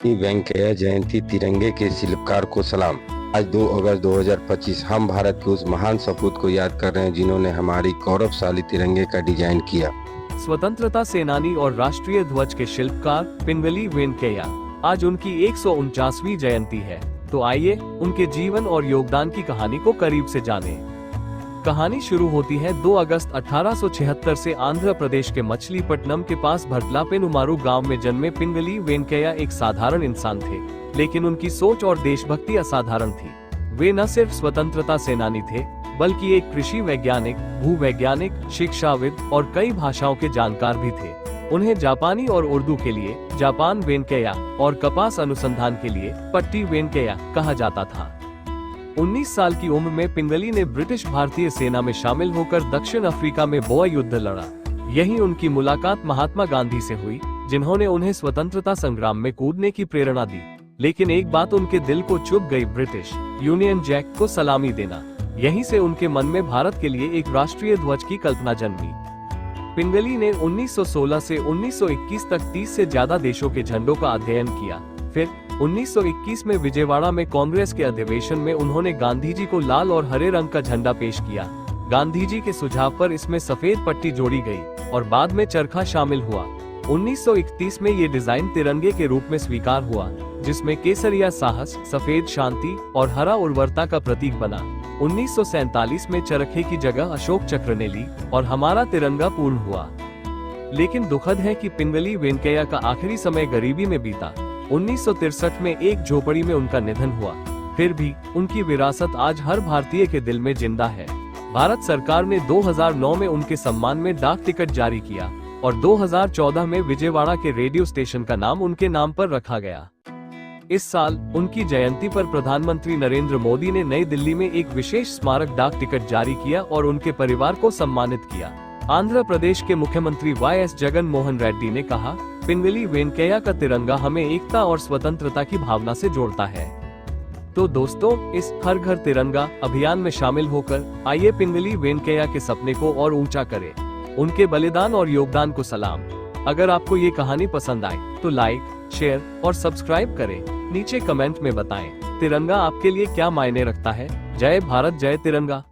वेंकैया जयंती तिरंगे के शिल्पकार को सलाम। आज 2 अगस्त 2025 हम भारत के उस महान सपूत को याद कर रहे हैं जिन्होंने हमारी गौरवशाली तिरंगे का डिजाइन किया। स्वतंत्रता सेनानी और राष्ट्रीय ध्वज के शिल्पकार पिंगली वेंकैया। आज उनकी 149वीं जयंती है, तो आइए उनके जीवन और योगदान की कहानी को करीब से जानें। कहानी शुरू होती है 2 अगस्त 1876 से। आंध्र प्रदेश के मछलीपट्टनम के पास भरतलापेनुमारू गांव में जन्मे पिंगली वेंकैया एक साधारण इंसान थे, लेकिन उनकी सोच और देशभक्ति असाधारण थी। वे न सिर्फ स्वतंत्रता सेनानी थे, बल्कि एक कृषि वैज्ञानिक, भूवैज्ञानिक, शिक्षाविद और कई भाषाओं के जानकार भी थे। उन्हें जापानी और उर्दू के लिए जापान वेंकैया और कपास अनुसंधान के लिए पट्टी वेंकैया कहा जाता था। 19 साल की उम्र में पिंगली ने ब्रिटिश भारतीय सेना में शामिल होकर दक्षिण अफ्रीका में बोअर युद्ध लड़ा। यहीं उनकी मुलाकात महात्मा गांधी से हुई, जिन्होंने उन्हें स्वतंत्रता संग्राम में कूदने की प्रेरणा दी। लेकिन एक बात उनके दिल को चुभ गई, ब्रिटिश यूनियन जैक को सलामी देना। यहीं से उनके मन में भारत के लिए एक राष्ट्रीय ध्वज की कल्पना जन्मी। पिंगली ने 1916 से 1921 तक 30 से ज्यादा देशों के झंडों का अध्ययन किया। फिर 1921 में विजयवाड़ा में कांग्रेस के अधिवेशन में उन्होंने गांधी जी को लाल और हरे रंग का झंडा पेश किया। गांधी जी के सुझाव पर इसमें सफेद पट्टी जोड़ी गई और बाद में चरखा शामिल हुआ। 1931 में ये डिजाइन तिरंगे के रूप में स्वीकार हुआ, जिसमें केसरिया साहस, सफेद शांति और हरा उर्वरता का प्रतीक बना। 1947 में चरखे की जगह अशोक चक्र ने ली और हमारा तिरंगा पूर्ण हुआ। लेकिन दुखद है कि पिंगली वेंकैया का आखिरी समय गरीबी में बीता। 1963 में एक झोपड़ी में उनका निधन हुआ। फिर भी उनकी विरासत आज हर भारतीय के दिल में जिंदा है। भारत सरकार ने 2009 में उनके सम्मान में डाक टिकट जारी किया और 2014 में विजयवाड़ा के रेडियो स्टेशन का नाम उनके नाम पर रखा गया। इस साल उनकी जयंती पर प्रधानमंत्री नरेंद्र मोदी ने नई दिल्ली में एक विशेष स्मारक डाक टिकट जारी किया और उनके परिवार को सम्मानित किया। आंध्र प्रदेश के मुख्यमंत्री वाई.एस. जगन मोहन रेड्डी ने कहा, पिंगली वेंकैया का तिरंगा हमें एकता और स्वतंत्रता की भावना से जोड़ता है। तो दोस्तों, इस हर घर तिरंगा अभियान में शामिल होकर आइए पिंगली वेंकैया के सपने को और ऊंचा करें। उनके बलिदान और योगदान को सलाम। अगर आपको ये कहानी पसंद आए तो लाइक, शेयर और सब्सक्राइब करें। नीचे कमेंट में बताएं, तिरंगा आपके लिए क्या मायने रखता है। जय भारत, जय तिरंगा।